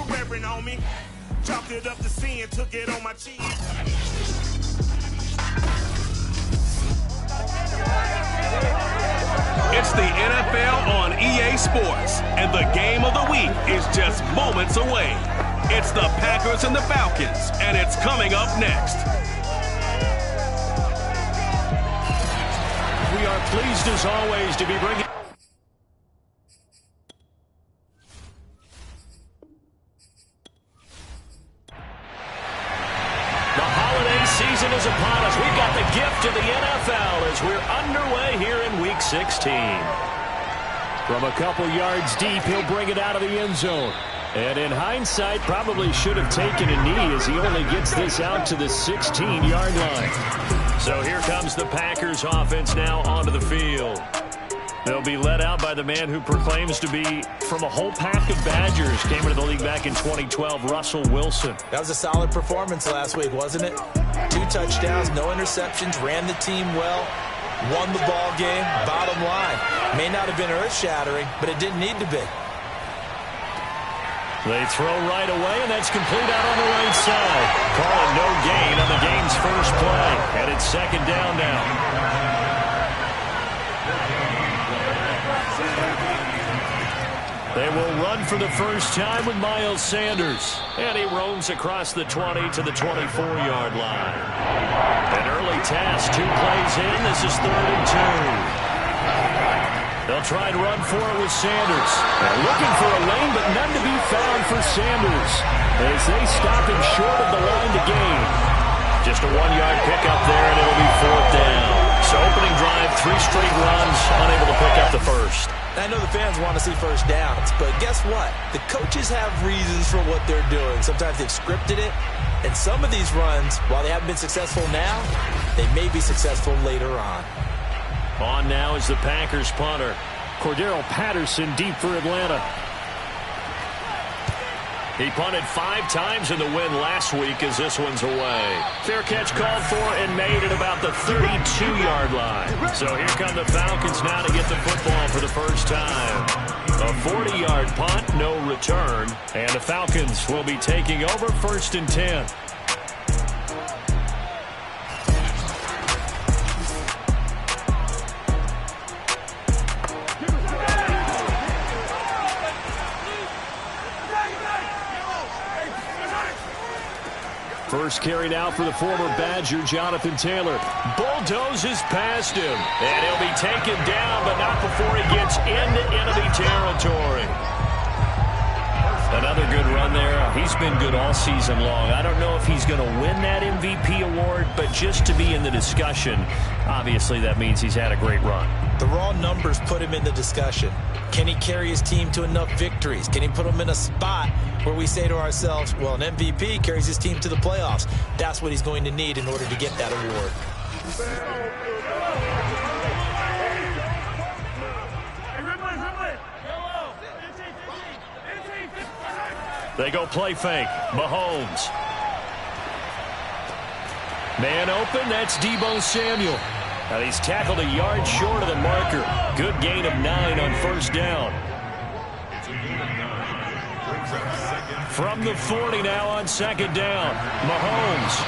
Careering on me. Chopped it up to sea and took it on my cheese. It's the NFL on EA Sports, and the game of the week is just moments away. It's the Packers and the Falcons, and it's coming up next. We are pleased as always to be bringing... The holiday season is upon us. We've got the gift of the NFL as we're underway here in Week 16. From a couple yards deep, he'll bring it out of the end zone. And in hindsight, probably should have taken a knee as he only gets this out to the 16-yard line. So here comes the Packers offense now onto the field. They'll be led out by the man who proclaims to be from a whole pack of Badgers. Came into the league back in 2012, Russell Wilson. That was a solid performance last week, wasn't it? 2 touchdowns, no interceptions, ran the team well, won the ball game. Bottom line, may not have been earth-shattering, but it didn't need to be. They throw right away, and that's complete out on the right side. Calling no gain on the game's first play. And it's second down now. They will run for the first time with Miles Sanders. And he roams across the 20 to the 24-yard line. An early task, 2 plays in. This is 3rd and 2. They'll try and run for it with Sanders. They're looking for a lane, but none to be found for Sanders as they stop him short of the line to gain. Just a 1-yard pickup there, and it'll be 4th down. So opening drive, 3 straight runs, unable to pick up the first. I know the fans want to see first downs, but guess what? The coaches have reasons for what they're doing. Sometimes they've scripted it, and some of these runs, while they haven't been successful now, they may be successful later on. On now is the Packers punter. Cordero Patterson deep for Atlanta. He punted 5 times in the win last week as this one's away. Fair catch called for and made at about the 32-yard line. So here come the Falcons now to get the football for the first time. A 40-yard punt, no return. And the Falcons will be taking over 1st and 10. First carried out for the former Badger, Jonathan Taylor. Bulldozes past him. And he'll be taken down, but not before he gets into enemy territory. Another good run there. He's been good all season long. I don't know if he's going to win that MVP award, but just to be in the discussion, obviously that means he's had a great run. The raw numbers put him in the discussion. Can he carry his team to enough victories? Can he put them in a spot where we say to ourselves, well, an MVP carries his team to the playoffs. That's what he's going to need in order to get that award. They go play fake. Mahomes. Man open, that's Deebo Samuel. And he's tackled a yard short of the marker. Good gain of 9 on first down. From the 40 now on second down. Mahomes.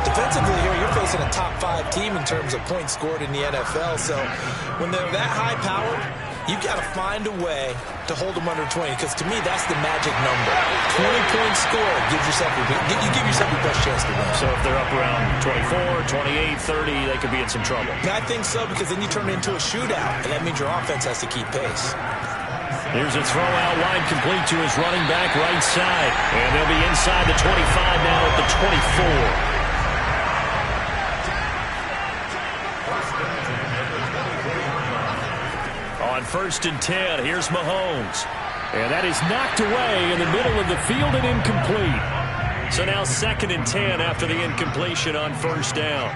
Defensively here, you're facing a top 5 team in terms of points scored in the NFL. So when they're that high-powered, you've got to find a way to hold them under 20, because to me, that's the magic number. 20 points scored gives yourself you give yourself your best chance to win. So if they're up around 24, 28, 30, they could be in some trouble. I think so, because then you turn it into a shootout, and that means your offense has to keep pace. Here's a throw out wide, complete to his running back right side. And they'll be inside the 25 now at the 24. On 1st and 10, here's Mahomes. And that is knocked away in the middle of the field and incomplete. So now 2nd and 10 after the incompletion on first down.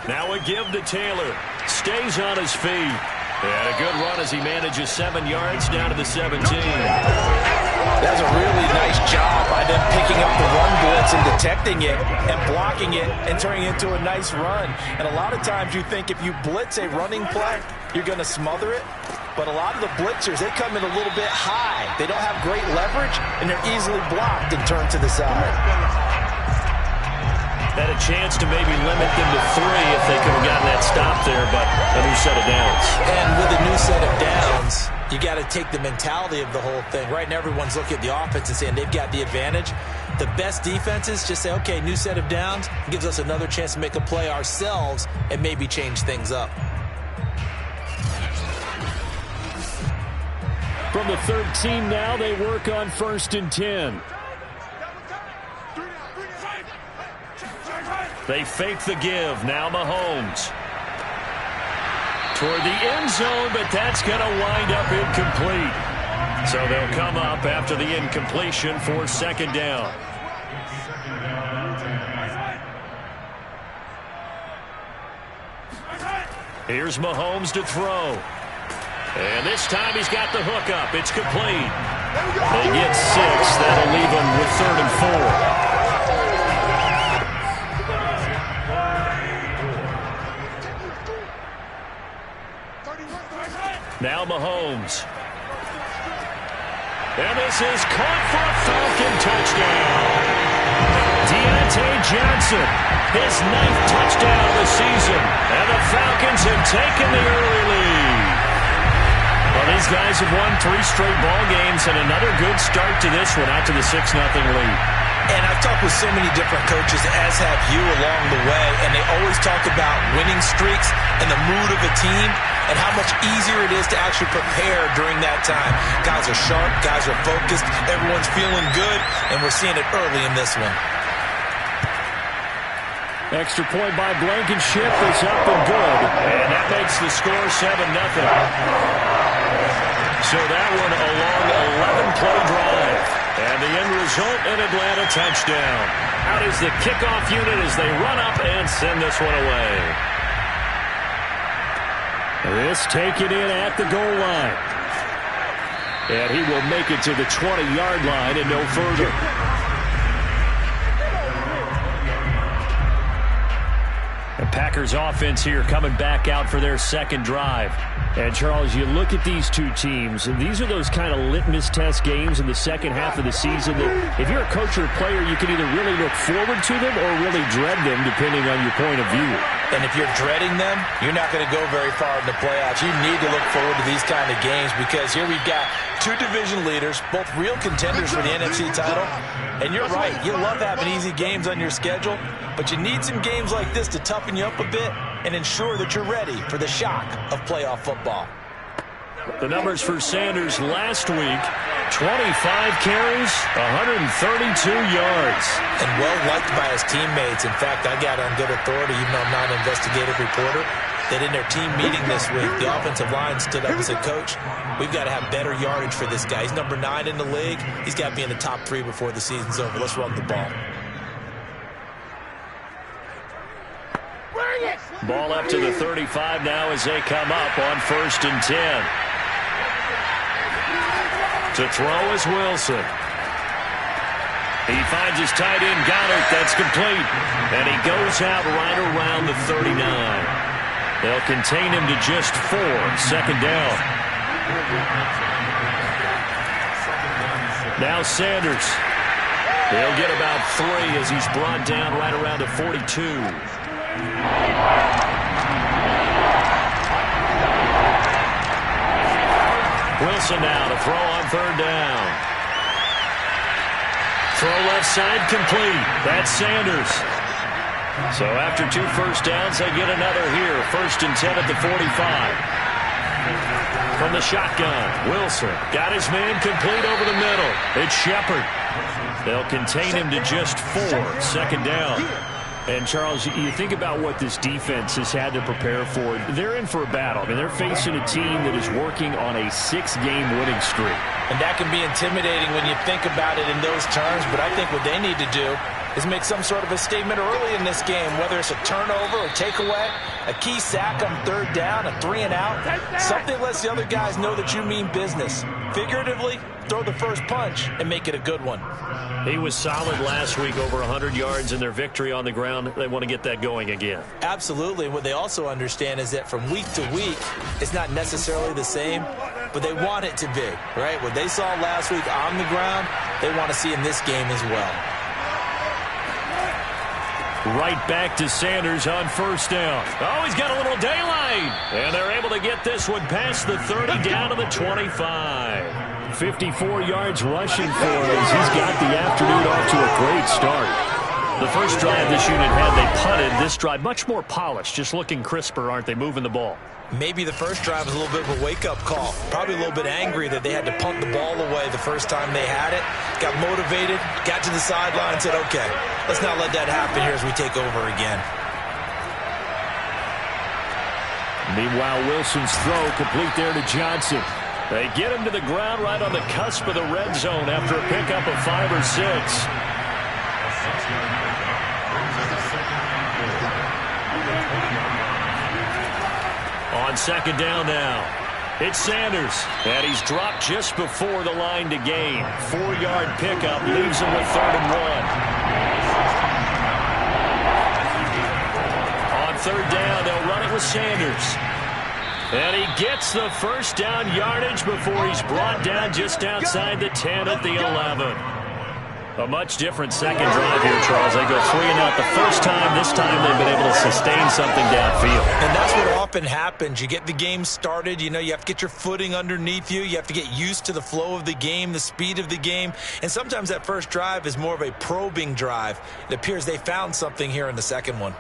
Now a give to Taylor. Stays on his feet. And a good run as he manages 7 yards down to the 17. That's a really nice job by them picking up the run blitz and detecting it and blocking it and turning it into a nice run. And a lot of times you think if you blitz a running play, you're going to smother it. But a lot of the blitzers, they come in a little bit high. They don't have great leverage, and they're easily blocked and turned to the side. Had a chance to maybe limit them to 3 if they could have gotten that stop there, but a new set of downs. And with a new set of downs, you got to take the mentality of the whole thing. Right now, everyone's looking at the offense and saying they've got the advantage. The best defenses just say, okay, new set of downs. It gives us another chance to make a play ourselves and maybe change things up. From the 13 now, they work on 1st and 10. They fake the give. Now Mahomes. Toward the end zone, but that's going to wind up incomplete. So they'll come up after the incompletion for 2nd down. Here's Mahomes to throw. And this time he's got the hook up. It's complete. They get 6. That'll leave them with 3rd and 4. Now Mahomes. And this is caught for a Falcon touchdown. Deontay Johnson, his 9th touchdown of the season. And the Falcons have taken the early lead. Well, these guys have won 3 straight ball games and another good start to this one out to the 6-0 lead. And I've talked with so many different coaches, as have you along the way, and they always talk about winning streaks and the mood of a team and how much easier it is to actually prepare during that time. Guys are sharp, guys are focused, everyone's feeling good, and we're seeing it early in this one. Extra point by Blankenship is up and good, and that makes the score 7-0. So that one a long 11-play drive. And the end result, an Atlanta touchdown. Out is the kickoff unit as they run up and send this one away. This taken in at the goal line. And he will make it to the 20-yard line and no further. The Packers offense here coming back out for their 2nd drive. And, Charles, you look at these two teams, and these are those kind of litmus test games in the second half of the season that if you're a coach or a player, you can either really look forward to them or really dread them, depending on your point of view. And if you're dreading them, you're not going to go very far in the playoffs. You need to look forward to these kind of games because here we've got 2 division leaders, both real contenders for the NFC title. And you're right, you love having easy games on your schedule, but you need some games like this to toughen you up a bit and ensure that you're ready for the shock of playoff football. The numbers for Sanders last week, 25 carries, 132 yards. And well-liked by his teammates. In fact, I got on good authority, even though I'm not an investigative reporter, that in their team meeting this week, the offensive line stood up and said, Coach, we've got to have better yardage for this guy. He's number 9 in the league. He's got to be in the top 3 before the season's over. Let's run the ball. Ball up to the 35 now as they come up on 1st and 10. To throw is Wilson. He finds his tight end, Goddard. That's complete. And he goes out right around the 39. They'll contain him to just 4. 2nd down. Now Sanders. They'll get about 3 as he's brought down right around the 42. Wilson now to throw on 3rd down. Throw left side complete. That's Sanders. So after 2 first downs, they get another here. 1st and 10 at the 45. From the shotgun, Wilson got his man complete over the middle. It's Shepard. They'll contain him to just 4. 2nd down. And, Charles, you think about what this defense has had to prepare for. They're in for a battle. I mean, they're facing a team that is working on a 6-game winning streak. And that can be intimidating when you think about it in those terms, but I think what they need to do is make some sort of a statement early in this game, whether it's a turnover or takeaway, a key sack on third down, a 3-and-out. Something lets the other guys know that you mean business. Figuratively, throw the first punch and make it a good one. He was solid last week, over 100 yards in their victory on the ground. They want to get that going again. Absolutely. And what they also understand is that from week to week, it's not necessarily the same, but they want it to be, right? What they saw last week on the ground, they want to see in this game as well. Right back to Sanders on first down. Oh, he's got a little daylight. And they're able to get this one past the 30 down to the 25. 54 yards rushing for him as he's got the afternoon off to a great start. The first drive this unit had, they punted. This drive much more polished, just looking crisper, aren't they, moving the ball? Maybe the first drive was a little bit of a wake-up call. Probably a little bit angry that they had to punt the ball away the first time they had it. Got motivated, got to the sideline and said, okay, let's not let that happen here as we take over again. Meanwhile, Wilson's throw complete there to Johnson. They get him to the ground right on the cusp of the red zone after a pickup of 5 or 6. On second down now, it's Sanders, and he's dropped just before the line to gain. 4-yard pickup leaves him with 3rd and 1. On third down, they'll run it with Sanders. And he gets the first down yardage before he's brought down just outside the 10 at the 11. A much different second drive here, Charles. They go 3-and-out the first time. This time they've been able to sustain something downfield. And that's what often happens. You get the game started. You know, you have to get your footing underneath you. You have to get used to the flow of the game, the speed of the game. And sometimes that first drive is more of a probing drive. It appears they found something here in the second one.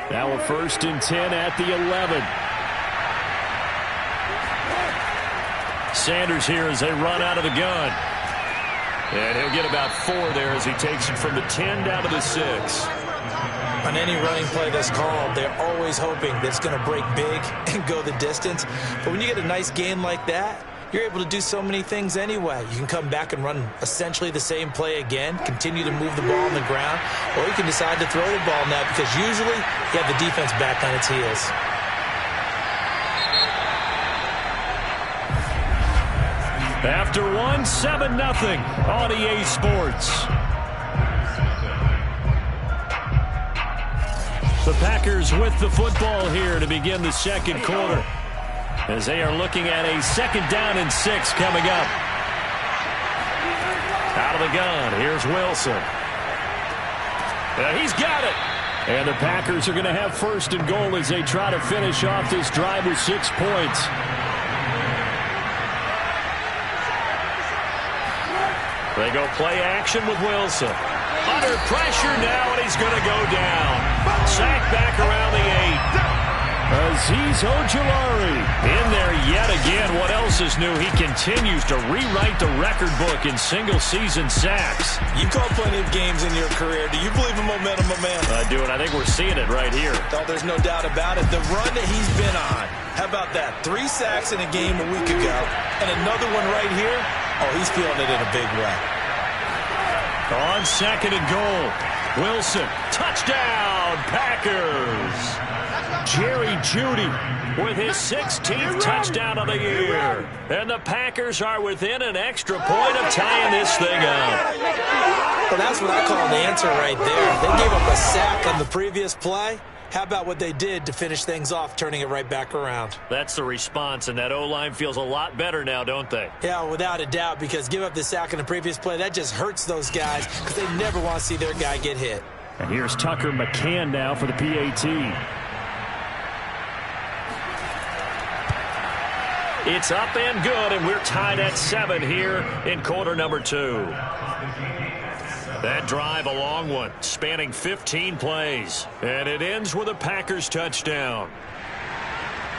Now a 1st and 10 at the 11. Sanders here as they run out of the gun. And he'll get about 4 there as he takes it from the 10 down to the 6. On any running play that's called, they're always hoping that it's going to break big and go the distance. But when you get a nice gain like that, you're able to do so many things anyway. You can come back and run essentially the same play again, continue to move the ball on the ground, or you can decide to throw the ball now because usually you have the defense back on its heels. After 7-0 on EA Sports. The Packers with the football here to begin the second quarter, as they are looking at a 2nd down and 6 coming up. Out of the gun, here's Wilson. And he's got it. And the Packers are going to have 1st and goal as they try to finish off this drive with 6 points. They go play action with Wilson. Under pressure now, and he's going to go down. Sacked back around the 8. Azeez Ojulari in there yet again. What else is new? He continues to rewrite the record book in single-season sacks. You've called plenty of games in your career. Do you believe in momentum, my man? I do, and I think we're seeing it right here. Oh, there's no doubt about it. The run that he's been on. How about that? 3 sacks in a game a week ago, and another one right here. Oh, he's feeling it in a big way. On 2nd and goal, Wilson, touchdown, Packers. Jerry Jeudy with his 16th touchdown of the year. And the Packers are within an extra point of tying this thing up. Well, that's what I call an answer right there. They gave up a sack on the previous play. How about what they did to finish things off, turning it right back around? That's the response, and that O-line feels a lot better now, don't they? Yeah, without a doubt, because give up the sack in the previous play, that just hurts those guys because they never want to see their guy get hit. And here's Tucker McCann now for the PAT. It's up and good, and we're tied at 7 here in quarter number 2. That drive, a long one, spanning 15 plays. And it ends with a Packers touchdown.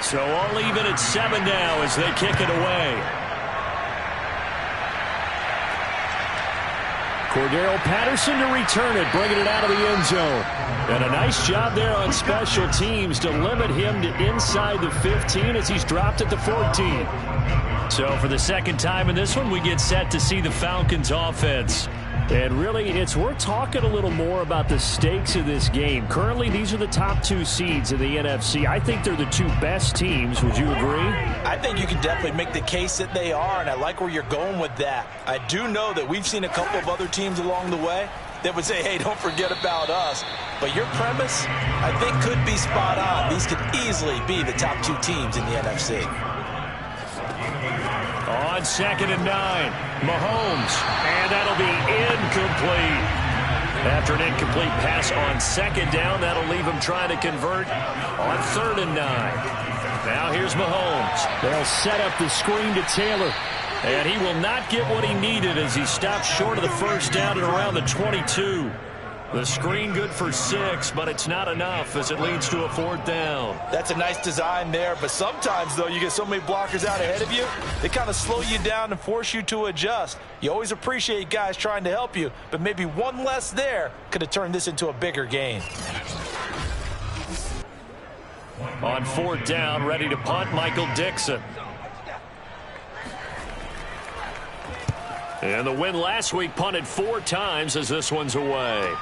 So all even at 7 now as they kick it away. Cordero Patterson to return it, bringing it out of the end zone. And a nice job there on special teams to limit him to inside the 15 as he's dropped at the 14. So for the second time in this one, we get set to see the Falcons offense. And really, we're talking a little more about the stakes of this game. Currently, these are the top 2 seeds in the NFC. I think they're the 2 best teams. Would you agree? I think you can definitely make the case that they are, and I like where you're going with that. I do know that we've seen a couple of other teams along the way that would say, hey, don't forget about us. But your premise, I think, could be spot on. These could easily be the top 2 teams in the NFC. On 2nd and 9, Mahomes, and that'll be incomplete. After an incomplete pass on 2nd down, that'll leave him trying to convert on 3rd and 9. Now here's Mahomes. They'll set up the screen to Taylor, and he will not get what he needed as he stops short of the first down at around the 22. The screen good for 6, but it's not enough as it leads to a 4th down. That's a nice design there, but sometimes, though, you get so many blockers out ahead of you, they kind of slow you down and force you to adjust. You always appreciate guys trying to help you, but maybe one less there could have turned this into a bigger game. On 4th down, ready to punt, Michael Dixon. And the win last week punted 4 times as this one's away.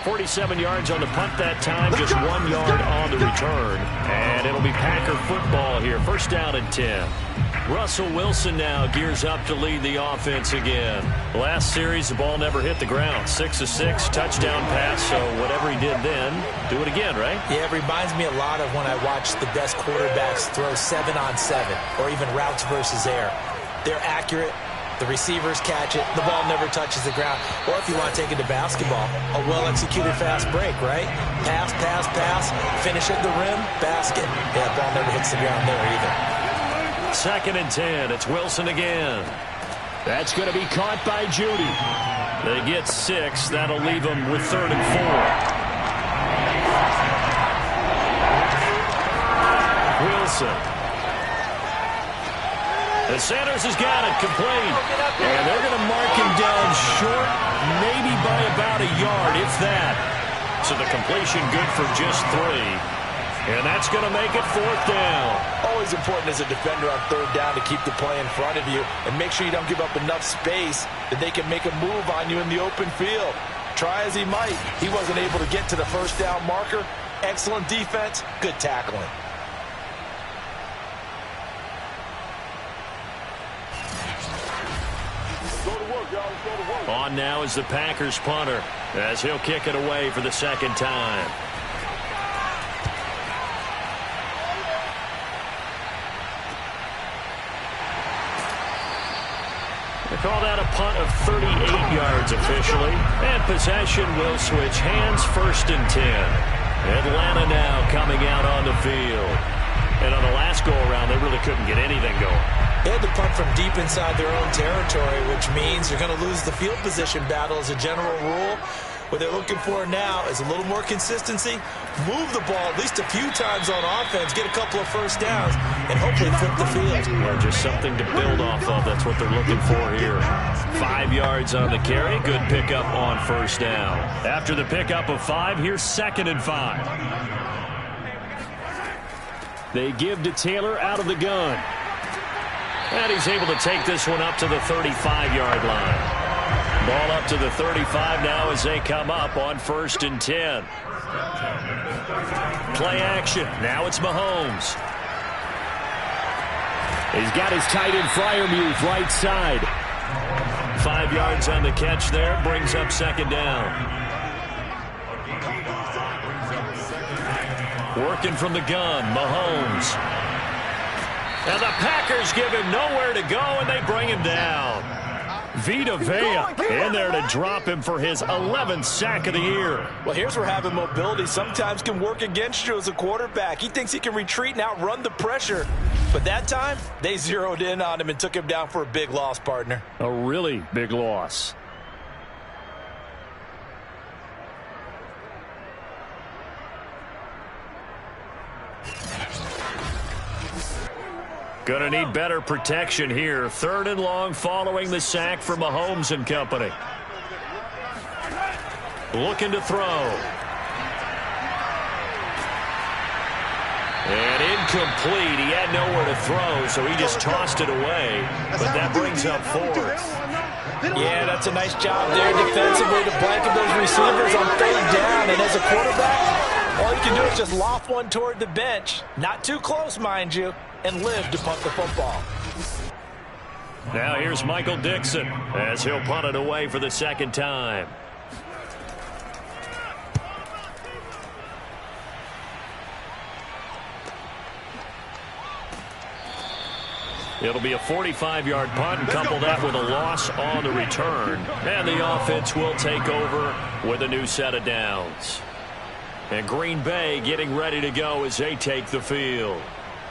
47 yards on the punt that time, just 1 yard on the return. And it'll be Packer football here. 1st down and 10. Russell Wilson now gears up to lead the offense again. Last series, the ball never hit the ground. 6 of 6, touchdown pass. So whatever he did then, do it again, right? Yeah, it reminds me a lot of when I watch the best quarterbacks throw 7-on-7 or even routes versus air. They're accurate. The receivers catch it. The ball never touches the ground. Or if you want to take it to basketball, a well-executed fast break, right? Pass, pass, pass. Finish at the rim. Basket. Yeah, the ball never hits the ground there either. 2nd and 10. It's Wilson again. That's going to be caught by Judy. They get 6. That'll leave them with 3rd and 4. Wilson. And Sanders has got it complete. And they're going to mark him down short, maybe by about a yard, if that. So the completion good for just 3. And that's going to make it 4th down. Always important as a defender on 3rd down to keep the play in front of you and make sure you don't give up enough space that they can make a move on you in the open field. Try as he might, he wasn't able to get to the 1st down marker. Excellent defense, good tackling. On now is the Packers punter as he'll kick it away for the 2nd time. They call that a punt of 38 yards officially. And possession will switch hands, 1st and 10. Atlanta now coming out on the field. And on the last go-around, they really couldn't get anything going. They had to punt from deep inside their own territory, which means you're going to lose the field position battle as a general rule. What they're looking for now is a little more consistency, move the ball at least a few times on offense, get a couple of 1st downs, and hopefully flip the field. Well, just something to build off of. That's what they're looking for here. 5 yards on the carry. Good pickup on 1st down. After the pickup of 5, here's 2nd and 5. They give to Taylor out of the gun. And he's able to take this one up to the 35-yard line. Ball up to the 35 now as they come up on 1st and 10. Play action. Now it's Mahomes. He's got his tight end Freiermuth right side. 5 yards on the catch there. Brings up 2nd down. Working from the gun, Mahomes. And the Packers give him nowhere to go, and they bring him down. Vita Vea in there to drop him for his 11th sack of the year. Well, here's where having mobility sometimes can work against you as a quarterback. He thinks he can retreat and outrun the pressure. But that time, they zeroed in on him and took him down for a big loss, partner. A really big loss. Going to need better protection here. 3rd and long following the sack for Mahomes and company. Looking to throw. And incomplete. He had nowhere to throw, so he just tossed it away. But that brings up fourth. Yeah, that's a nice job there defensively to blanket those receivers on third down. And as a quarterback, all you can do is just loft one toward the bench. Not too close, mind you, and live to punt the football. Now here's Michael Dixon as he'll punt it away for the second time. It'll be a 45-yard punt, and couple that with a loss on the return. And the offense will take over with a new set of downs. And Green Bay getting ready to go as they take the field.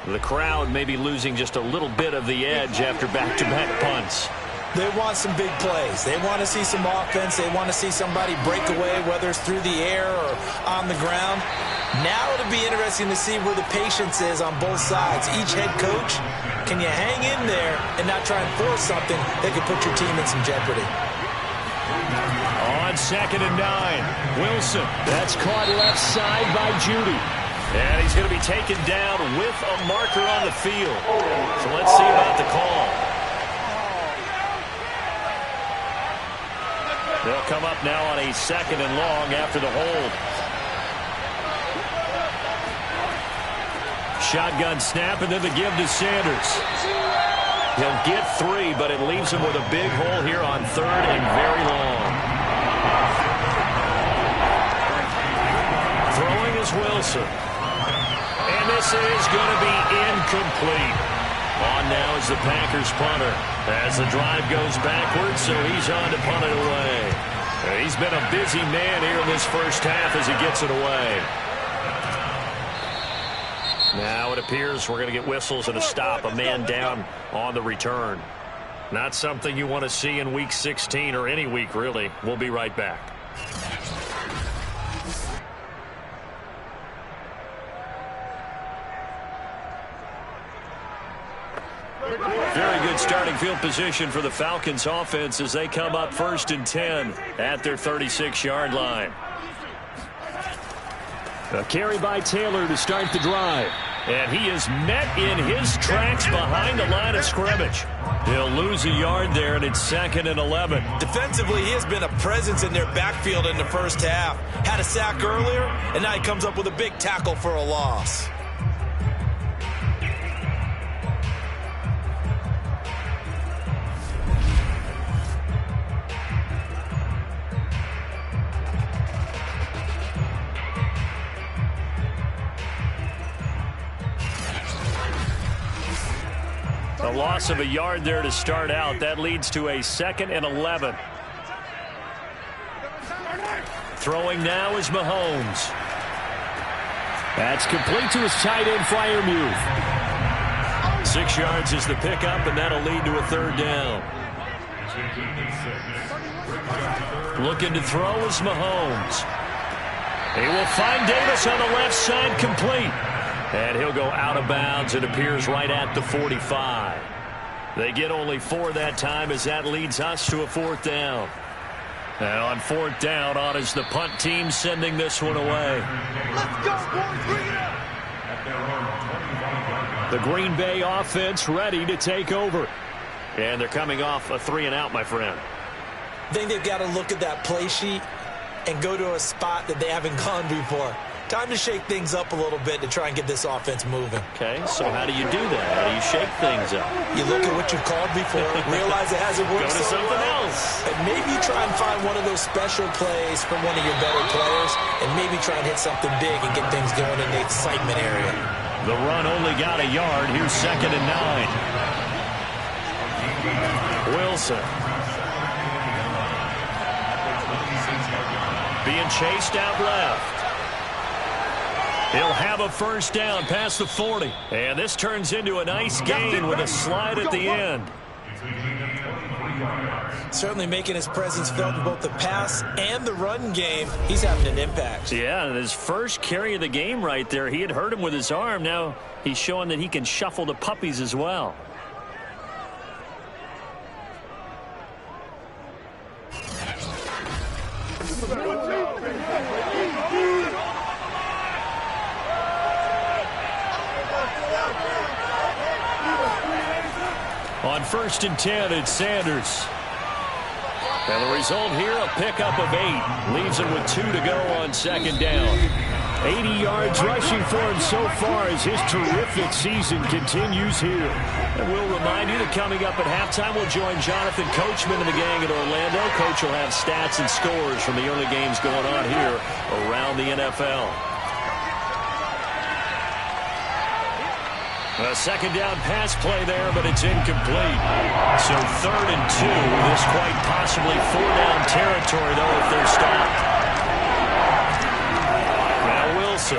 The crowd may be losing just a little bit of the edge after back-to-back punts. They want some big plays. They want to see some offense. They want to see somebody break away, whether it's through the air or on the ground. Now it'll be interesting to see where the patience is on both sides. Each head coach, can you hang in there and not try and force something that could put your team in some jeopardy? On 2nd and 9, Wilson. That's caught left side by Judy. And he's going to be taken down with a marker on the field. So let's see about the call. They'll come up now on a 2nd and long after the hold. Shotgun snap, and then the give to Sanders. He'll get 3, but it leaves him with a big hole here on 3rd and very long. Throwing is Wilson. And this is going to be incomplete. On now is the Packers punter as the drive goes backwards, so he's on to punt it away. He's been a busy man here in this first half as he gets it away. Now it appears we're going to get whistles and a stop, a man down on the return. Not something you want to see in Week 16 or any week, really. We'll be right back. Very good starting field position for the Falcons offense as they come up 1st and 10 at their 36-yard line. A carry by Taylor to start the drive. And he is met in his tracks behind the line of scrimmage. He'll lose a yard there, and it's 2nd and 11. Defensively, he has been a presence in their backfield in the first half. Had a sack earlier, and now he comes up with a big tackle for a loss. A loss of a yard there to start out. That leads to a 2nd and 11. Throwing now is Mahomes. That's complete to his tight end Freiermuth. 6 yards is the pickup, and that'll lead to a 3rd down. Looking to throw is Mahomes. He will find Davis on the left side, complete. And he'll go out of bounds. It appears right at the 45. They get only 4 that time as that leads us to a 4th down. And on 4th down, on is the punt team sending this one away. Let's go, boys. Bring it up. The Green Bay offense ready to take over. And they're coming off a 3-and-out, my friend. I think they've got to look at that play sheet and go to a spot that they haven't gone before. Time to shake things up a little bit to try and get this offense moving. Okay, so how do you do that? How do you shake things up? You look at what you've called before, realize it hasn't worked Go to so something well, else. and maybe try and find one of those special plays from one of your better players, and maybe try and hit something big and get things going in the excitement area. The run only got a yard. Here's 2nd and 9. Wilson. Being chased out left. He'll have a 1st down past the 40. And this turns into a nice gain with a slide at the end. Certainly making his presence felt in both the pass and the run game. He's having an impact. Yeah, and his first carry of the game right there, he had hurt him with his arm. Now he's showing that he can shuffle the puppies as well. first and 10. It's Sanders. And the result here, a pickup of 8. Leaves him with 2 to go on second down. 80 yards rushing for him so far as his terrific season continues here. And we'll remind you that coming up at halftime, we'll join Jonathan Coachman and the gang at Orlando. Coach will have stats and scores from the early games going on here around the NFL. A second down pass play there, but it's incomplete. So 3rd and 2. This quite possibly 4-down territory, though, if they're stopped. Now Wilson.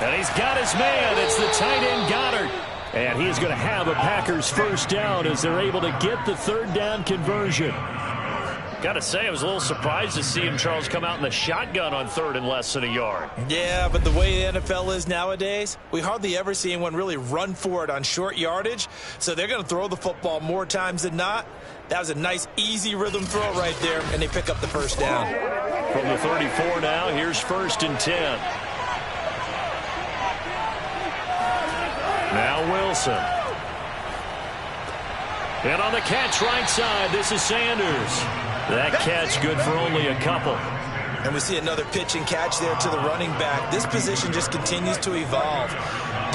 And he's got his man. It's the tight end Goddard. And he's going to have a Packers first down as they're able to get the 3rd down conversion. Got to say, I was a little surprised to see him, Charles, come out in the shotgun on 3rd and less than a yard. Yeah, but the way the NFL is nowadays, we hardly ever see anyone really run for it on short yardage. So they're going to throw the football more times than not. That was a nice, easy rhythm throw right there, and they pick up the first down. From the 34 now, here's 1st and 10. Now Wilson. And on the catch right side, this is Sanders. That catch good for only a couple. And we see another pitch and catch there to the running back. This position just continues to evolve.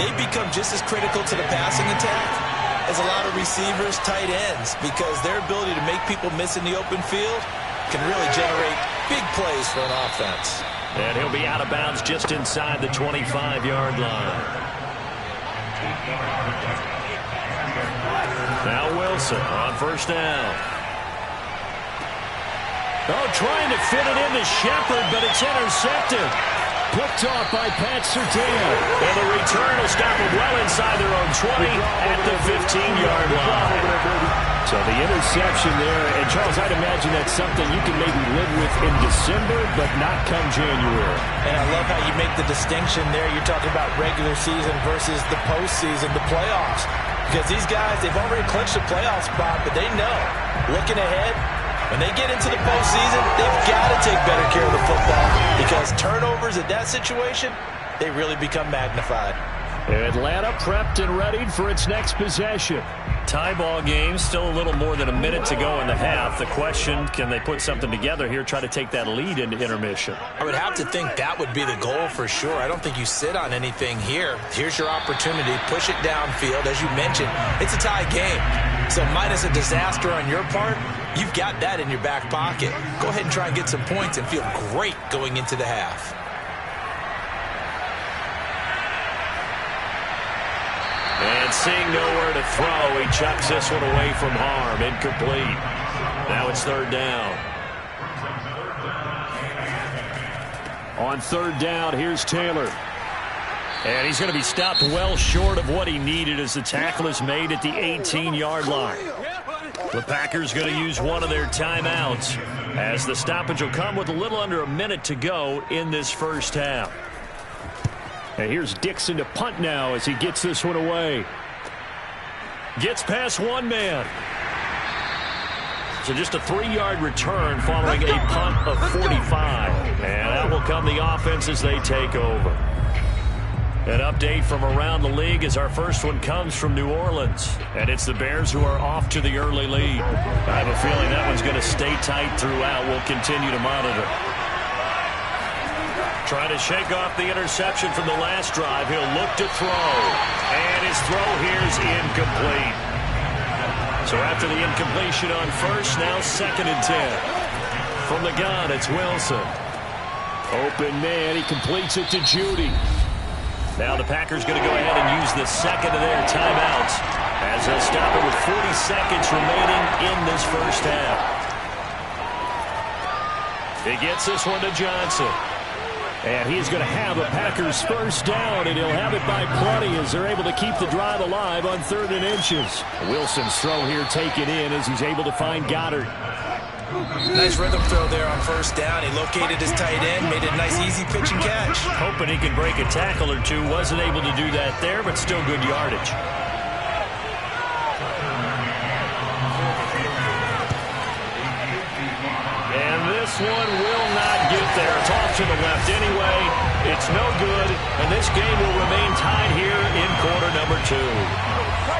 They become just as critical to the passing attack as a lot of receivers, tight ends, because their ability to make people miss in the open field can really generate big plays for an offense. And he'll be out of bounds just inside the 25-yard line. Now Wilson on first down. Oh, trying to fit it into Shepard, but it's intercepted. Picked off by Pat Surtain. And the return will stop them well inside their own 20 at the 15-yard line. So the interception there, and Charles, I'd imagine that's something you can maybe live with in December, but not come January. And I love how you make the distinction there. You're talking about regular season versus the postseason, the playoffs. Because these guys, they've already clinched a playoff spot, but they know, looking ahead, when they get into the postseason, they've got to take better care of the football because turnovers in that situation, they really become magnified. Atlanta prepped and readied for its next possession. Tie ball game, still a little more than a minute to go in the half. The question, can they put something together here, try to take that lead into intermission? I would have to think that would be the goal for sure. I don't think you sit on anything here. Here's your opportunity. Push it downfield. As you mentioned, it's a tie game. So minus a disaster on your part, you've got that in your back pocket. Go ahead and try and get some points and feel great going into the half. And seeing nowhere to throw, he chucks this one away from harm. Incomplete. Now it's 3rd down. On 3rd down, here's Taylor. And he's going to be stopped well short of what he needed as the tackle is made at the 18-yard line. The Packers going to use one of their timeouts as the stoppage will come with a little under a minute to go in this first half. And here's Dixon to punt now as he gets this one away. Gets past one man. So just a 3-yard return following a punt of 45. And out will come the offense as they take over. An update from around the league as our first one comes from New Orleans. And it's the Bears who are off to the early lead. I have a feeling that one's going to stay tight throughout. We'll continue to monitor. Trying to shake off the interception from the last drive. He'll look to throw. And his throw here is incomplete. So after the incompletion on first, now 2nd and 10. From the gun, it's Wilson. Open man, he completes it to Judy. Now the Packers going to go ahead and use the second of their timeouts as they'll stop it with 40 seconds remaining in this first half. He gets this one to Johnson. And he's going to have a Packers first down, and he'll have it by plenty as they're able to keep the drive alive on 3rd and inches. Wilson's throw here taken in as he's able to find Goddard. Nice rhythm throw there on first down. He located his tight end, made a nice easy pitch and catch. Hoping he could break a tackle or two. Wasn't able to do that there, but still good yardage. And this one will not get there. It's off to the left anyway. It's no good, and this game will remain tied here in quarter number 2. 2.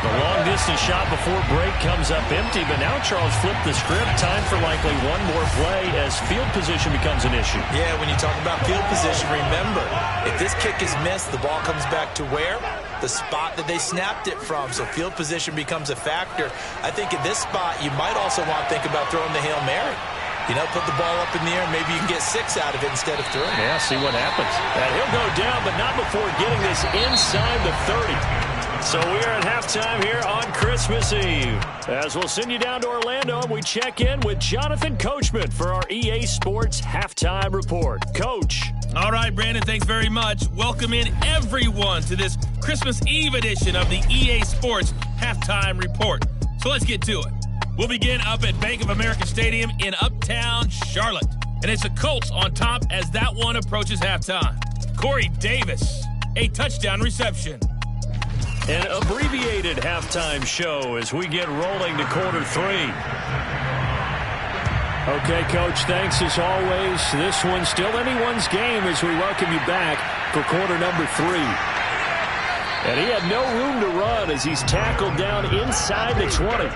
The long-distance shot before break comes up empty, but now Charles flipped the script. Time for likely one more play as field position becomes an issue. Yeah, when you talk about field position, remember, if this kick is missed, the ball comes back to where? The spot that they snapped it from. So field position becomes a factor. I think at this spot, you might also want to think about throwing the Hail Mary. You know, put the ball up in the air. Maybe you can get 6 out of it instead of 3. Yeah, see what happens. And he'll go down, but not before getting this inside the 30. So we are at halftime here on Christmas Eve. As we'll send you down to Orlando, and we check in with Jonathan Coachman for our EA Sports Halftime Report. Coach. All right, Brandon, thanks very much. Welcome in everyone to this Christmas Eve edition of the EA Sports Halftime Report. So let's get to it. We'll begin up at Bank of America Stadium in Uptown Charlotte. And it's the Colts on top as that one approaches halftime. Corey Davis, a touchdown reception. An abbreviated halftime show as we get rolling to quarter 3. Okay, Coach, thanks as always. This one's still anyone's game as we welcome you back for quarter number 3. And he had no room to run as he's tackled down inside the 20.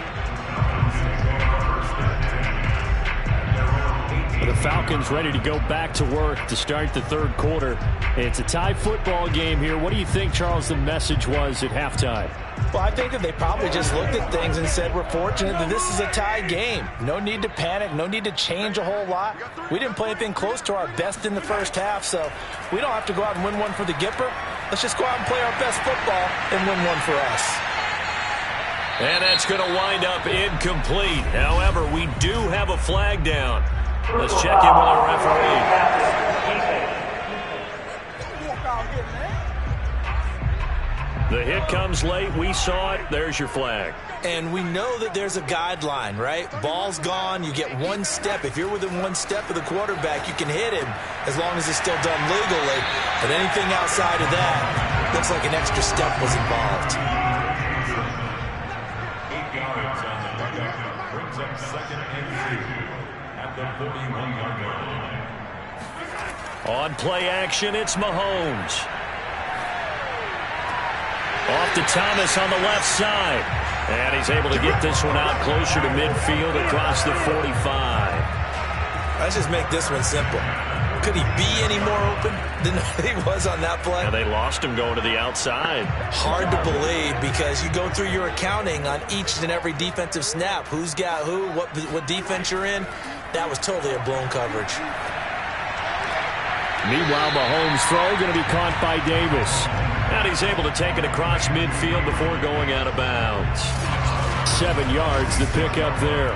The Falcons ready to go back to work to start the third quarter. It's a tie football game here. What do you think, Charles, the message was at halftime? Well, I think that they probably just looked at things and said, we're fortunate that this is a tie game. No need to panic. No need to change a whole lot. We didn't play anything close to our best in the first half, so we don't have to go out and win one for the Gipper. Let's just go out and play our best football and win one for us. And that's going to wind up incomplete. However, we do have a flag down. Let's check in with our referee. The hit comes late. We saw it. There's your flag. And we know that there's a guideline, right? Ball's gone. You get one step. If you're within one step of the quarterback, you can hit him as long as it's still done legally. But anything outside of that looks like an extra step was involved. 8 yards on the dugout. Brings up 2nd and 2 at the 41-yard line. On play action, it's Mahomes. Off to Thomas on the left side. And he's able to get this one out closer to midfield across the 45. Let's just make this one simple. Could he be any more open than he was on that play? And they lost him going to the outside. Hard to believe because you go through your accounting on each and every defensive snap. Who's got who, what defense you're in. That was totally a blown coverage. Meanwhile, Mahomes' throw going to be caught by Davis. And he's able to take it across midfield before going out of bounds. 7 yards to pick up there.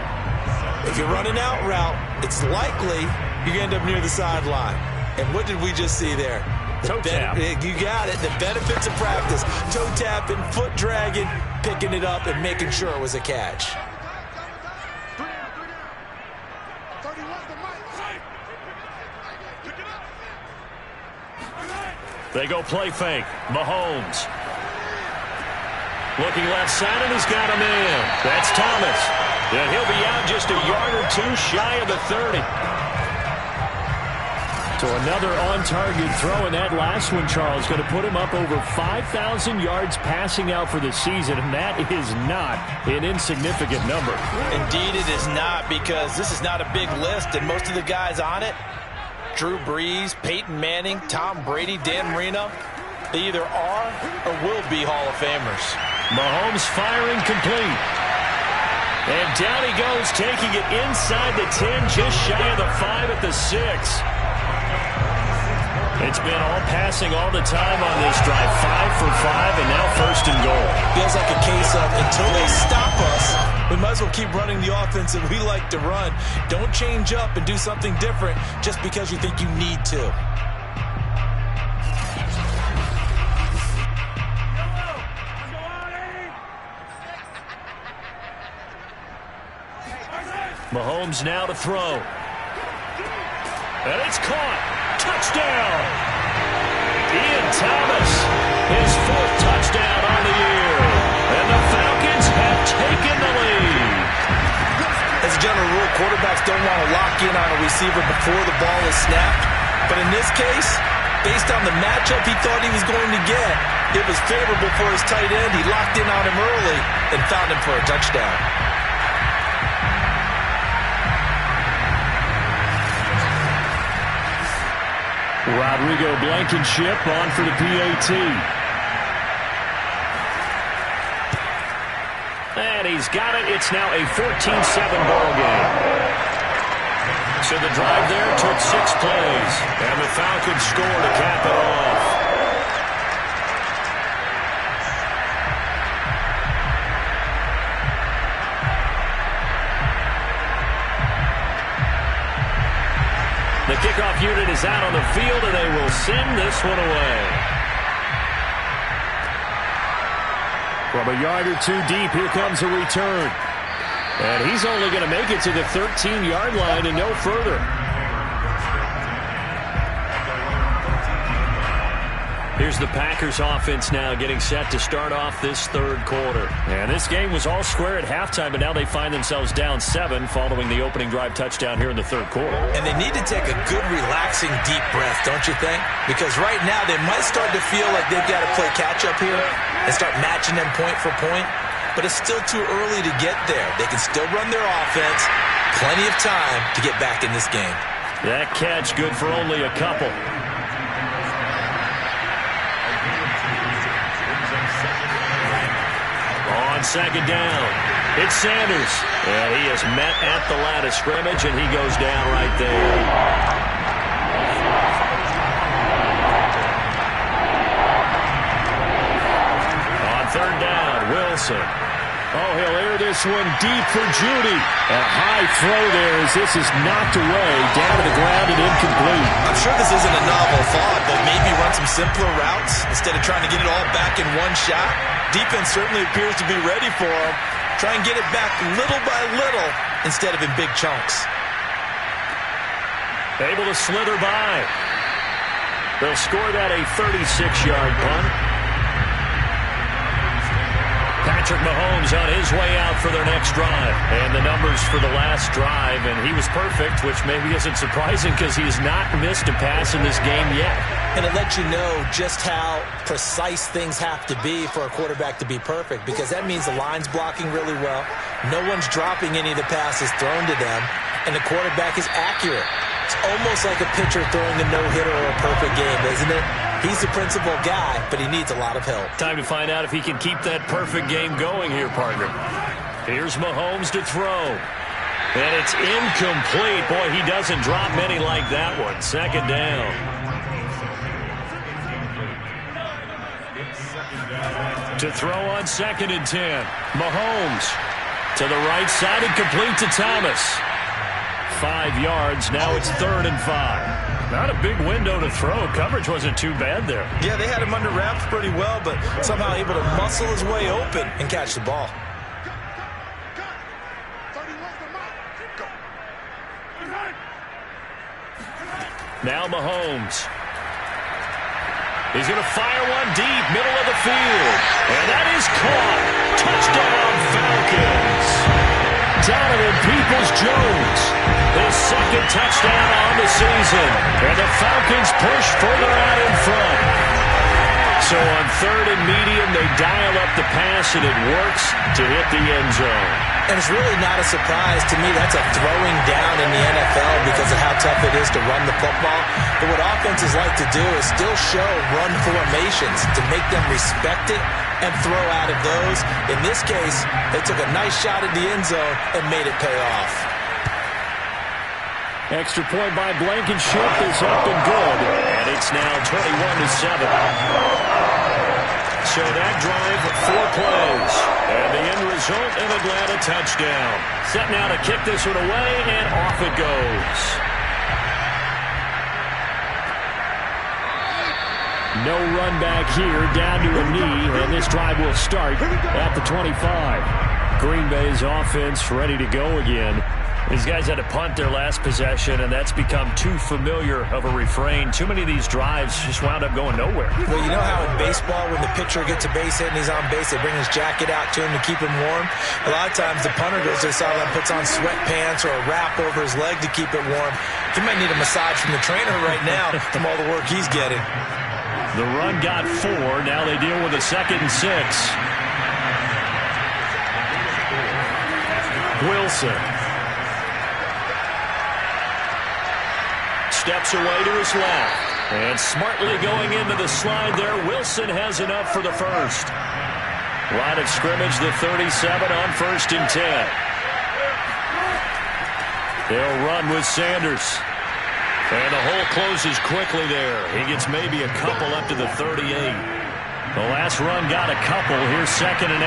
If you're running out route, it's likely you end up near the sideline. And what did we just see there? Toe tap. You got it. The benefits of practice. Toe tapping, foot dragging, picking it up, and making sure it was a catch. They go play fake. Mahomes. Looking left side, and he's got a man. That's Thomas. And he'll be out just a yard or two shy of the 30. So another on-target throw, and that last one, Charles, going to put him up over 5,000 yards passing out for the season, and that is not an insignificant number. Indeed it is not, because this is not a big list, and most of the guys on it, Drew Brees, Peyton Manning, Tom Brady, Dan Marino, they either are or will be Hall of Famers. Mahomes firing complete. And down he goes, taking it inside the 10, just shy of the 5 at the 6. It's been all passing all the time on this drive. 5 for 5, and now 1st and goal. Feels like a case of until they stop us, we might as well keep running the offense that we like to run. Don't change up and do something different just because you think you need to. Mahomes now to throw. And it's caught. Touchdown. Ian Thomas, his 4th touchdown on the year. And the Falcons have taken the lead. As a general rule, quarterbacks don't want to lock in on a receiver before the ball is snapped. But in this case, based on the matchup he thought he was going to get, It was favorable for his tight end. He locked in on him early and found him for a touchdown. Rodrigo Blankenship on for the PAT. And he's got it. It's now a 14-7 ball game. So the drive there took 6 plays. And the Falcons score to cap it off. The kickoff unit is out on the field, and they will send this one away. From a yard or two deep, here comes a return. And he's only going to make it to the 13-yard line and no further. Here's the Packers offense now getting set to start off this third quarter. And this game was all square at halftime, but now they find themselves down 7 following the opening drive touchdown here in the third quarter. And they need to take a good, relaxing, deep breath, don't you think? Because right now they might start to feel like they've got to play catch-up here and start matching them point for point. But it's still too early to get there. They can still run their offense. Plenty of time to get back in this game. That catch good for only a couple. On second down, it's Sanders. And he is met at the line of scrimmage, and he goes down right there. On third down, Wilson. Oh, he'll air this one deep for Judy. A high throw there as this is knocked away, down to the ground and incomplete. I'm sure this isn't a novel thought, but maybe run some simpler routes instead of trying to get it all back in one shot. Defense certainly appears to be ready for him. Try and get it back little by little instead of in big chunks. Able to slither by. They'll score that a 36-yard punt. Patrick Mahomes on his way out for their next drive. And the numbers for the last drive, and he was perfect, which maybe isn't surprising because he's not missed a pass in this game yet. And it lets you know just how precise things have to be for a quarterback to be perfect, because that means the line's blocking really well. No one's dropping any of the passes thrown to them, and the quarterback is accurate. It's almost like a pitcher throwing a no-hitter or a perfect game, isn't it? He's the principal guy, but he needs a lot of help. Time to find out if he can keep that perfect game going here, partner. Here's Mahomes to throw. And it's incomplete. Boy, he doesn't drop many like that one. Second down. To throw on 2nd and 10. Mahomes to the right side and complete to Thomas. 5 yards. Now it's 3rd and 5. Not a big window to throw. Coverage wasn't too bad there. Yeah, they had him under wraps pretty well, but somehow able to muscle his way open and catch the ball. Now Mahomes. He's going to fire one deep, middle of the field. And that is caught. Touchdown, Falcons. Donovan Peoples-Jones, his 2nd touchdown on the season. And the Falcons push further out in front. So on 3rd and medium, they dial up the pass, and it works to hit the end zone. And it's really not a surprise to me. That's a throwing down in the NFL because of how tough it is to run the football. But what offenses like to do is still show run formations to make them respect it and throw out of those. In this case, they took a nice shot at the end zone and made it pay off. Extra point by Blankenship is up and good. And it's now 21-7. So that drive, 4 plays. And the end result, an Atlanta touchdown. Set now to kick this one away, and off it goes. No run back here, down to a knee, and this drive will start at the 25. Green Bay's offense ready to go again. These guys had to punt their last possession, and that's become too familiar of a refrain. Too many of these drives just wound up going nowhere. Well, you know how in baseball, when the pitcher gets a base hit and he's on base, they bring his jacket out to him to keep him warm? A lot of times the punter goes to the sideline, puts on sweatpants or a wrap over his leg to keep it warm. He might need a massage from the trainer right now from all the work he's getting. The run got 4. Now they deal with a 2nd and 6. Wilson steps away to his left. And smartly going into the slide there, Wilson has enough for the first. Line of scrimmage, the 37 on 1st and 10. They'll run with Sanders. And the hole closes quickly there. He gets maybe a couple up to the 38. The last run got a couple. Here's 2nd and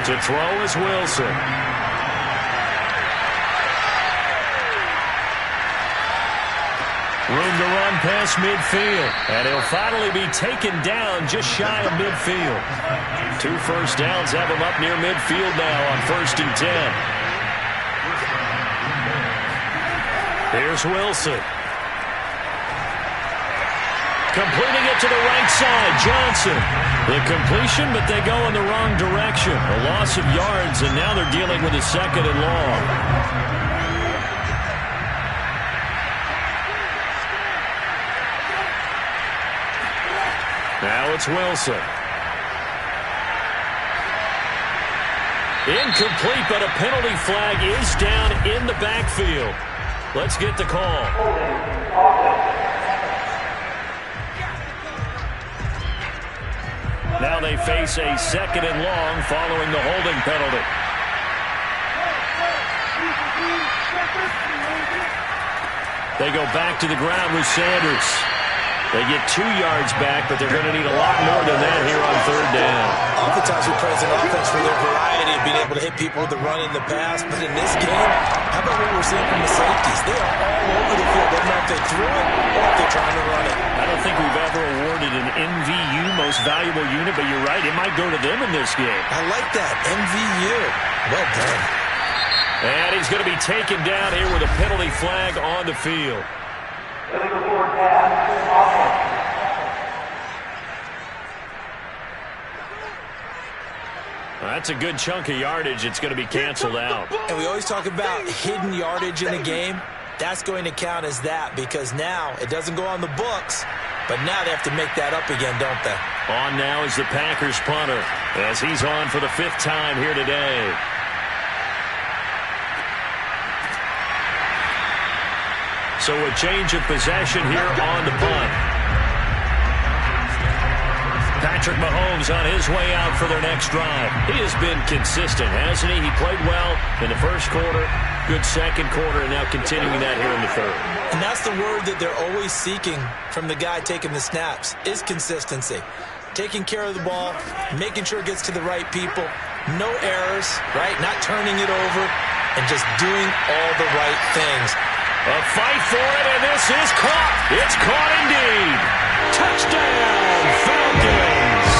8. To throw is Wilson. Room to run past midfield. And he'll finally be taken down just shy of midfield. 2 first downs have him up near midfield now on 1st and 10. Here's Wilson. Completing it to the right side, Johnson. The completion, but they go in the wrong direction. A loss of yards, and now they're dealing with a 2nd and long. Now it's Wilson. Incomplete, but a penalty flag is down in the backfield. Let's get the call. Now they face a 2nd and long following the holding penalty. They go back to the ground with Sanders. They get 2 yards back, but they're going to need a lot more than that here on 3rd down. Oftentimes we praise an offense for their variety of being able to hit people with the run in the pass. But in this game, how about what we're seeing from the safeties? They are all over the field. They don't know if they threw it or if they're trying to run it. I don't think we've ever awarded an MVU, most valuable unit, but you're right. It might go to them in this game. I like that. MVU. Well done. And he's going to be taken down here with a penalty flag on the field. That's a good chunk of yardage. It's going to be canceled out. And we always talk about hidden yardage in the game. That's going to count as that because now it doesn't go on the books, but now they have to make that up again, don't they? On now is the Packers punter as he's on for the 5th time here today. So a change of possession here on the punt. Patrick Mahomes on his way out for their next drive. He has been consistent, hasn't he? He played well in the 1st quarter, good 2nd quarter, and now continuing that here in the 3rd. And that's the word that they're always seeking from the guy taking the snaps, is consistency. Taking care of the ball, making sure it gets to the right people, no errors, right? Not turning it over, and just doing all the right things. A fight for it, and this is caught. It's caught indeed. Touchdown, Falcons.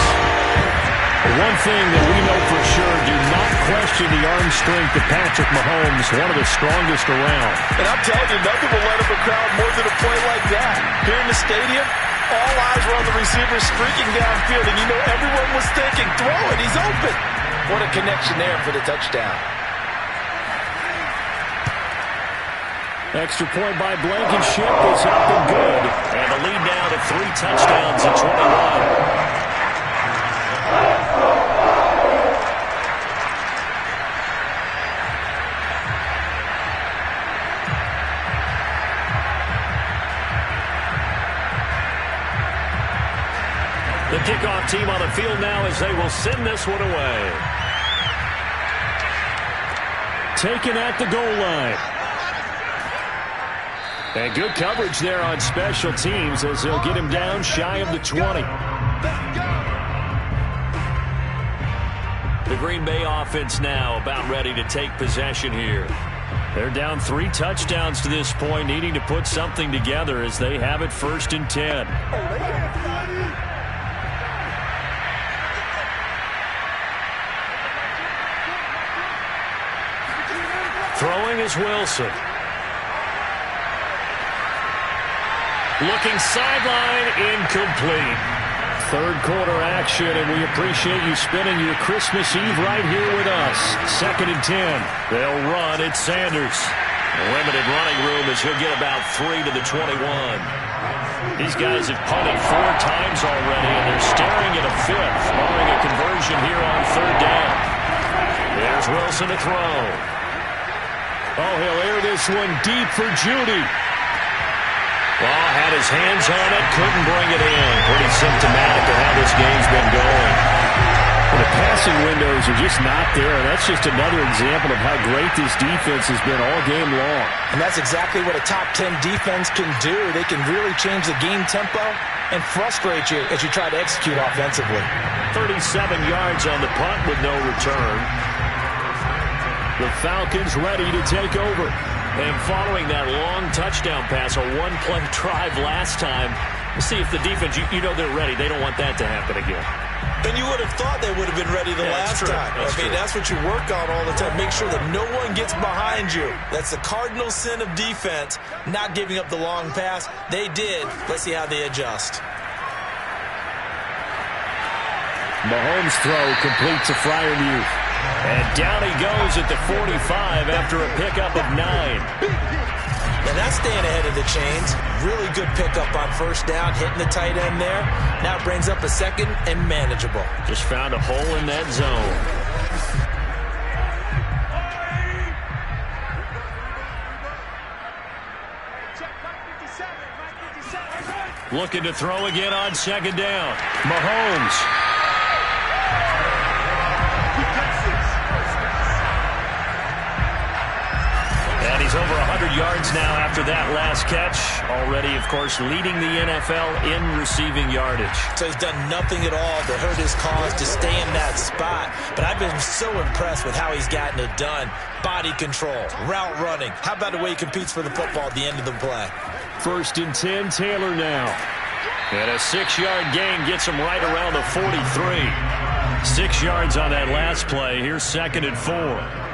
One thing that we know for sure, do not question the arm strength of Patrick Mahomes, one of the strongest around. And I'm telling you, nothing will let up a crowd more than a play like that. Here in the stadium, all eyes were on the receiver streaking downfield, and you know everyone was thinking, throw it, he's open. What a connection there for the touchdown. Extra point by Blankenship is up and good. And the lead now to 3 touchdowns at 21. The kickoff team on the field now as they will send this one away. Taken at the goal line. And good coverage there on special teams as they'll get him down shy of the 20. The Green Bay offense now about ready to take possession here. They're down 3 touchdowns to this point, needing to put something together as they have it 1st and 10. Throwing is Wilson. Looking sideline, incomplete. 3rd quarter action, and we appreciate you spending your Christmas Eve right here with us. 2nd and 10. They'll run. It's Sanders. Limited running room as he'll get about 3 to the 21. These guys have punted 4 times already, and they're staring at a 5th, barring a conversion here on 3rd down. There's Wilson to throw. Oh, he'll air this one deep for Judy. Well, had his hands on it, couldn't bring it in. Pretty symptomatic of how this game's been going. The passing windows are just not there, and that's just another example of how great this defense has been all game long. And that's exactly what a top 10 defense can do. They can really change the game tempo and frustrate you as you try to execute offensively. 37 yards on the punt with no return. The Falcons ready to take over. And following that long touchdown pass, a one-play drive last time, let's see if the defense, you know they're ready. They don't want that to happen again. And you would have thought they would have been ready the last time. That's what you work on all the time. Make sure that no one gets behind you. That's the cardinal sin of defense, not giving up the long pass. They did. Let's see how they adjust. Mahomes' throw complete to Freiermuth. And down he goes at the 45 after a pickup of 9. And that's staying ahead of the chains. Really good pickup on 1st down, hitting the tight end there. Now it brings up a 2nd and manageable. Just found a hole in that zone. Looking to throw again on 2nd down. Mahomes. And he's over 100 yards now after that last catch. Already, of course, leading the NFL in receiving yardage. So he's done nothing at all to hurt his cause, to stay in that spot. But I've been so impressed with how he's gotten it done. Body control, route running. How about the way he competes for the football at the end of the play? 1st and 10, Taylor now. And a 6-yard gain gets him right around the 43. 6 yards on that last play. Here's 2nd and 4.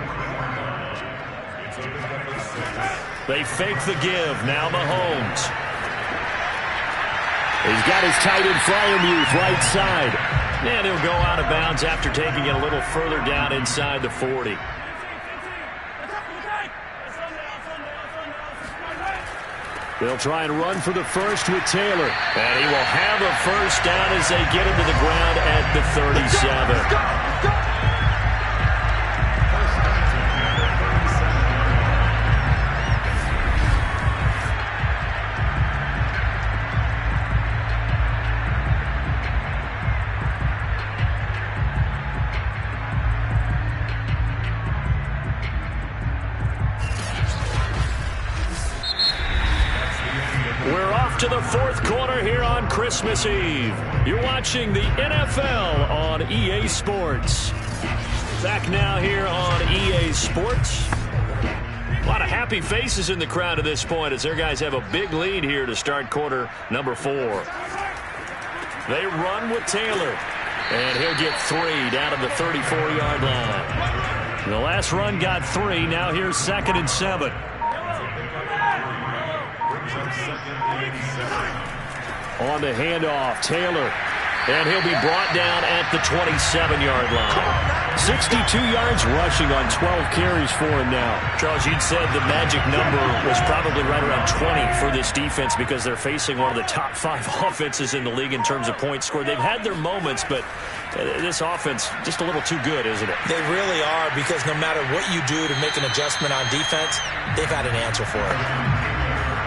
They fake the give. Now Mahomes. He's got his tight end Freiermuth right side. And he'll go out of bounds after taking it a little further down inside the 40. They'll try and run for the 1st with Taylor. And he will have a 1st down as they get him to the ground at the 37. To the 4th quarter here on Christmas Eve. You're watching the NFL on EA Sports. Back now here on EA Sports. A lot of happy faces in the crowd at this point as their guys have a big lead here to start quarter number 4. They run with Taylor. And he'll get 3 down to the 34-yard line. The last run got 3. Now here's 2nd and 7. On the handoff, Taylor. And he'll be brought down at the 27-yard line. 62 yards rushing on 12 carries for him now. Charles, you'd said the magic number was probably right around 20 for this defense because they're facing one of the top 5 offenses in the league in terms of points scored. They've had their moments, but this offense just a little too good, isn't it? They really are, because no matter what you do to make an adjustment on defense, they've had an answer for it.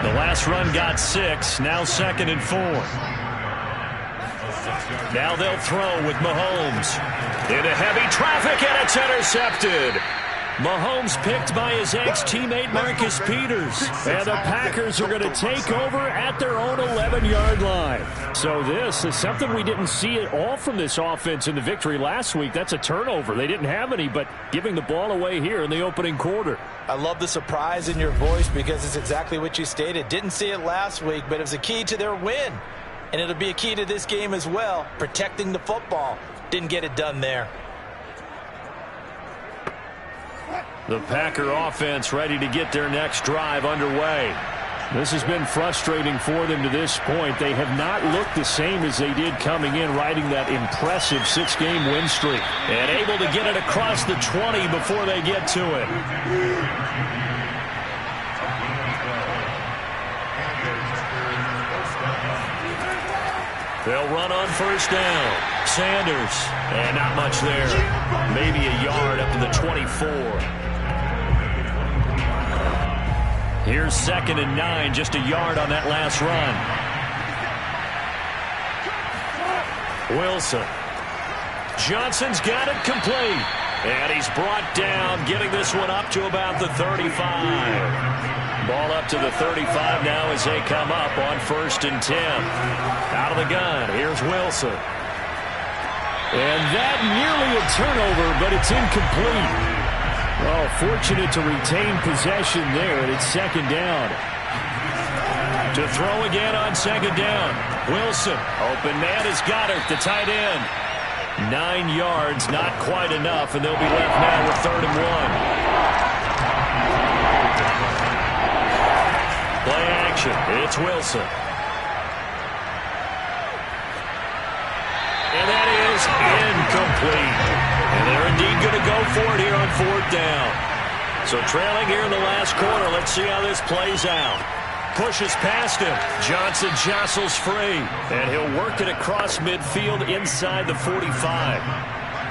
The last run got 6. Now 2nd and 4. Now they'll throw with Mahomes. Into heavy traffic, and it's intercepted. Mahomes picked by his ex-teammate Marcus Peters. And the Packers are going to take over at their own 11-yard line. So this is something we didn't see at all from this offense in the victory last week. That's a turnover. They didn't have any, but giving the ball away here in the opening quarter. I love the surprise in your voice because it's exactly what you stated. Didn't see it last week, but it was a key to their win. And it'll be a key to this game as well, protecting the football. Didn't get it done there. The Packer offense ready to get their next drive underway. This has been frustrating for them to this point. They have not looked the same as they did coming in, riding that impressive 6-game win streak. And able to get it across the 20 before they get to it. They'll run on first down. Sanders. And not much there. Maybe a yard up to the 24. Here's 2nd and 9. Just a yard on that last run. Wilson. Johnson's got it complete. And he's brought down, getting this one up to about the 35. Ball up to the 35 now as they come up on 1st and 10. Out of the gun, here's Wilson. And that nearly a turnover, but it's incomplete. Oh, fortunate to retain possession there, and it's 2nd down. To throw again on 2nd down. Wilson, open man has got it, the tight end. 9 yards, not quite enough, and they'll be left now with 3rd and 1. Play action. It's Wilson. And that is incomplete. And they're indeed going to go for it here on 4th down. So trailing here in the last quarter. Let's see how this plays out. Pushes past him. Johnson jostles free. And he'll work it across midfield inside the 45.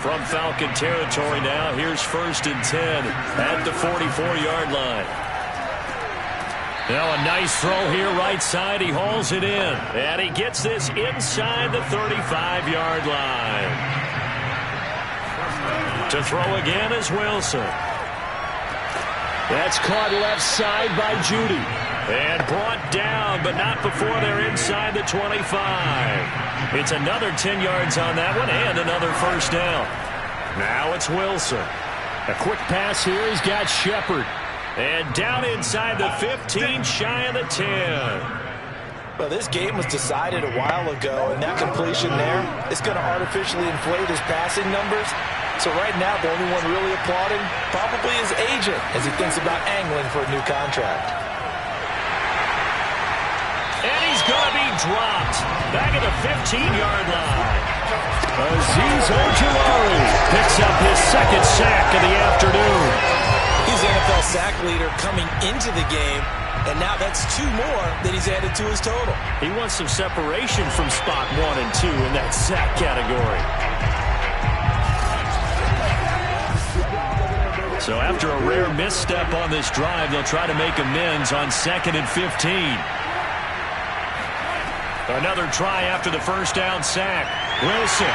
From Falcon territory now, here's 1st and 10 at the 44-yard line. Now a nice throw here right side. He hauls it in. And he gets this inside the 35-yard line. To throw again is Wilson. That's caught left side by Judy. And brought down, but not before they're inside the 25. It's another 10 yards on that one and another 1st down. Now it's Wilson. A quick pass here. He's got Shepard. And down inside the 15, shy of the 10. Well, this game was decided a while ago, and that completion there is going to artificially inflate his passing numbers. So right now, the only one really applauding probably his agent as he thinks about angling for a new contract. And he's going to be dropped back at the 15-yard line. Azeez Ojulari picks up his 2nd sack of the afternoon. He's the NFL sack leader coming into the game, and now that's 2 more that he's added to his total. He wants some separation from spot 1 and 2 in that sack category. So after a rare misstep on this drive, they'll try to make amends on 2nd and 15. Another try after the 1st down sack. Wilson.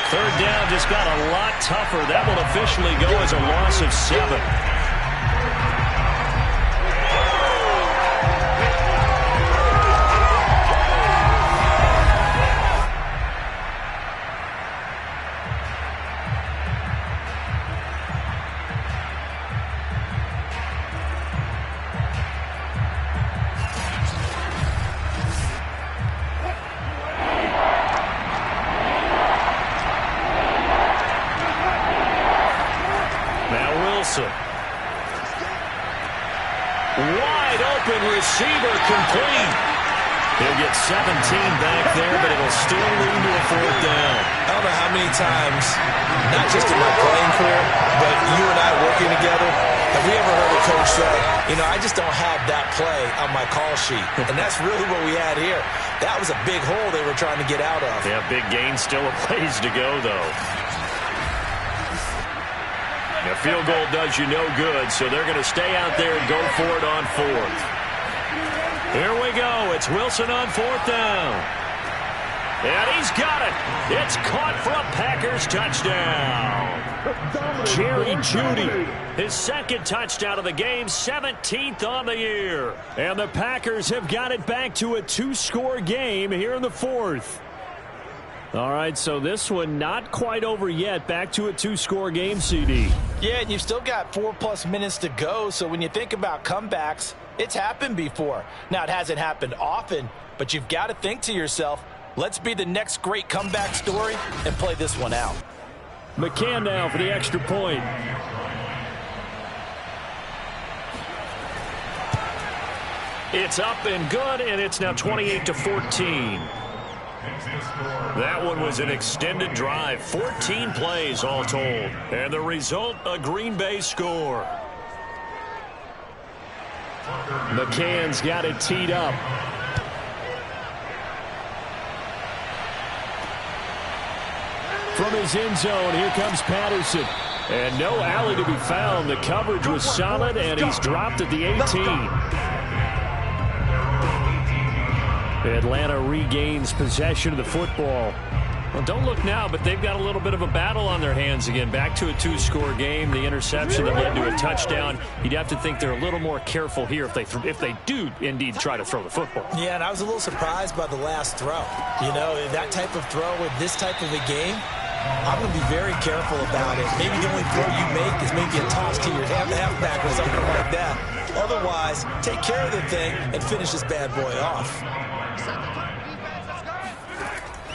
3rd down just got a lot tougher. That will officially go as a loss of 7. Wide open receiver complete. He'll get 17 back there, but it'll still lead to a 4th down. I don't know how many times, not just in my playing career, but you and I working together, have we ever heard a coach say, you know, I just don't have that play on my call sheet. And that's really what we had here. That was a big hole they were trying to get out of. Yeah, big gain, still a ways to go, though. A field goal does you no good, so they're going to stay out there and go for it on 4th. Here we go. It's Wilson on 4th down. And he's got it. It's caught for a Packers touchdown. Jerry Jeudy, his 2nd touchdown of the game, 17th on the year. And the Packers have got it back to a 2-score game here in the 4th. All right, so this one not quite over yet. Back to a 2-score game, CD. Yeah, and you've still got 4+ minutes to go, so when you think about comebacks, it's happened before. Now, it hasn't happened often, but you've got to think to yourself, let's be the next great comeback story and play this one out. McCann now for the extra point. It's up and good, and it's now 28-14. That one was an extended drive, 14 plays all told. And the result, a Green Bay score. McCann's got it teed up. from his end zone. Here comes Patterson. And no alley to be found. The coverage was solid, and he's dropped at the 18. Atlanta regains possession of the football. Well, don't look now, but they've got a little bit of a battle on their hands again. Back to a 2-score game. The interception that led to a touchdown. You'd have to think they're a little more careful here if they do indeed try to throw the football. Yeah, and I was a little surprised by the last throw. You know, that type of throw with this type of a game, I'm going to be very careful about it. Maybe the only throw you make is maybe a toss to your halfback or something like that. Otherwise, take care of the thing and finish this bad boy off.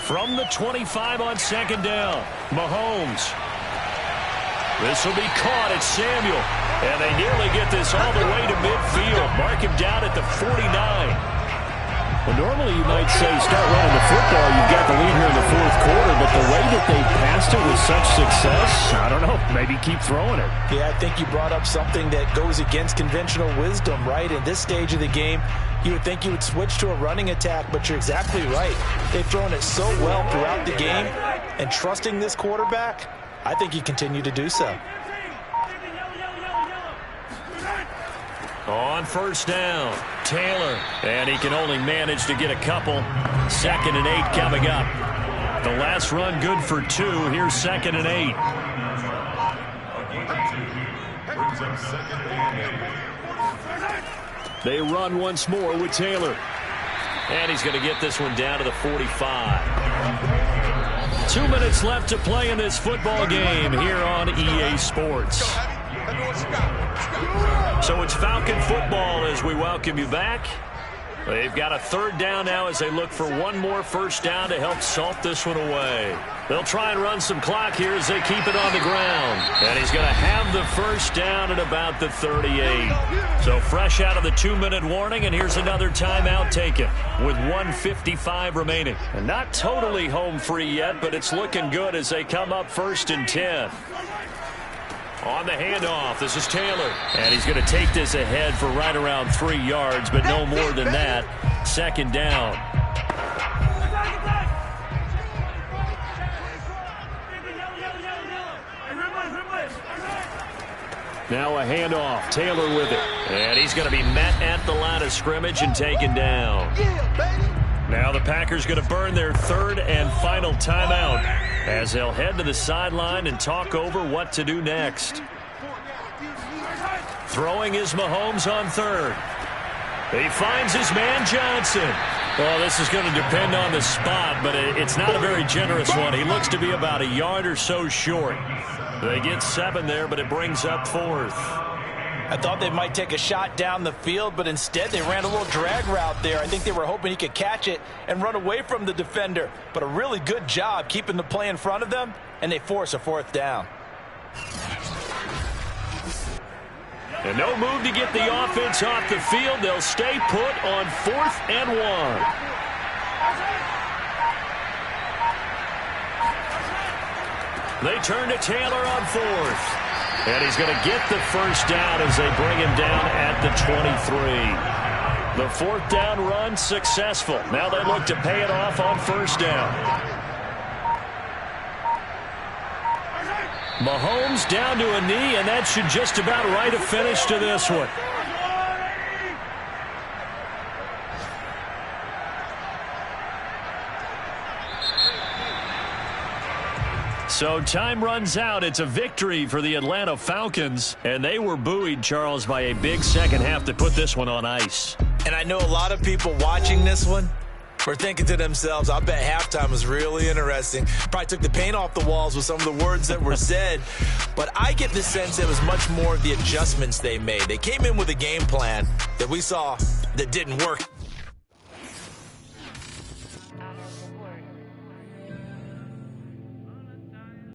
From the 25 on second down, Mahomes. This will be caught at Samuel. And they nearly get this all the way to midfield. Mark him down at the 49. Well, normally you might say start running the football. You've got the lead here in the fourth quarter, but the way that they passed it with such success, I don't know, maybe keep throwing it. Yeah, I think you brought up something that goes against conventional wisdom, right? In this stage of the game, you would think you would switch to a running attack, but you're exactly right. They've thrown it so well throughout the game, and trusting this quarterback, I think you continue to do so. On first down, Taylor, and he can only manage to get a couple. 2nd and 8 coming up. The last run good for 2. Here's 2nd and 8. Brings up 2nd and 8. They run once more with Taylor. And he's going to get this one down to the 45. 2 minutes left to play in this football game here on EA Sports. So it's Falcon football as we welcome you back. They've got a 3rd down now as they look for one more first down to help salt this one away. They'll try and run some clock here as they keep it on the ground. And he's going to have the first down at about the 38. So fresh out of the 2-minute warning, and here's another timeout taken with 1:55 remaining. And not totally home free yet, but it's looking good as they come up 1st and 10. On the handoff, this is Taylor. And he's going to take this ahead for right around 3 yards, but no more than that. 2nd down. Now a handoff. Taylor with it. And he's going to be met at the line of scrimmage and taken down. Now the Packers going to burn their 3rd and final timeout as they'll head to the sideline and talk over what to do next. Throwing is Mahomes on 3rd. He finds his man Johnson. Well, this is going to depend on the spot, but it's not a very generous one. He looks to be about a yard or so short. They get 7 there, but it brings up 4th. I thought they might take a shot down the field, but instead they ran a little drag route there. I think they were hoping he could catch it and run away from the defender. But a really good job keeping the play in front of them, and they force a 4th down. And no move to get the offense off the field. They'll stay put on 4th and 1. They turn to Taylor on 4th. And he's going to get the first down as they bring him down at the 23. The 4th down run successful. Now they look to pay it off on 1st down. Mahomes down to a knee, and that should just about write a finish to this one. So time runs out. It's a victory for the Atlanta Falcons, and they were buoyed, Charles, by a big second half to put this one on ice. And I know a lot of people watching this one were thinking to themselves, I bet halftime was really interesting. Probably took the paint off the walls with some of the words that were said. But I get the sense it was much more of the adjustments they made. They came in with a game plan that we saw that didn't work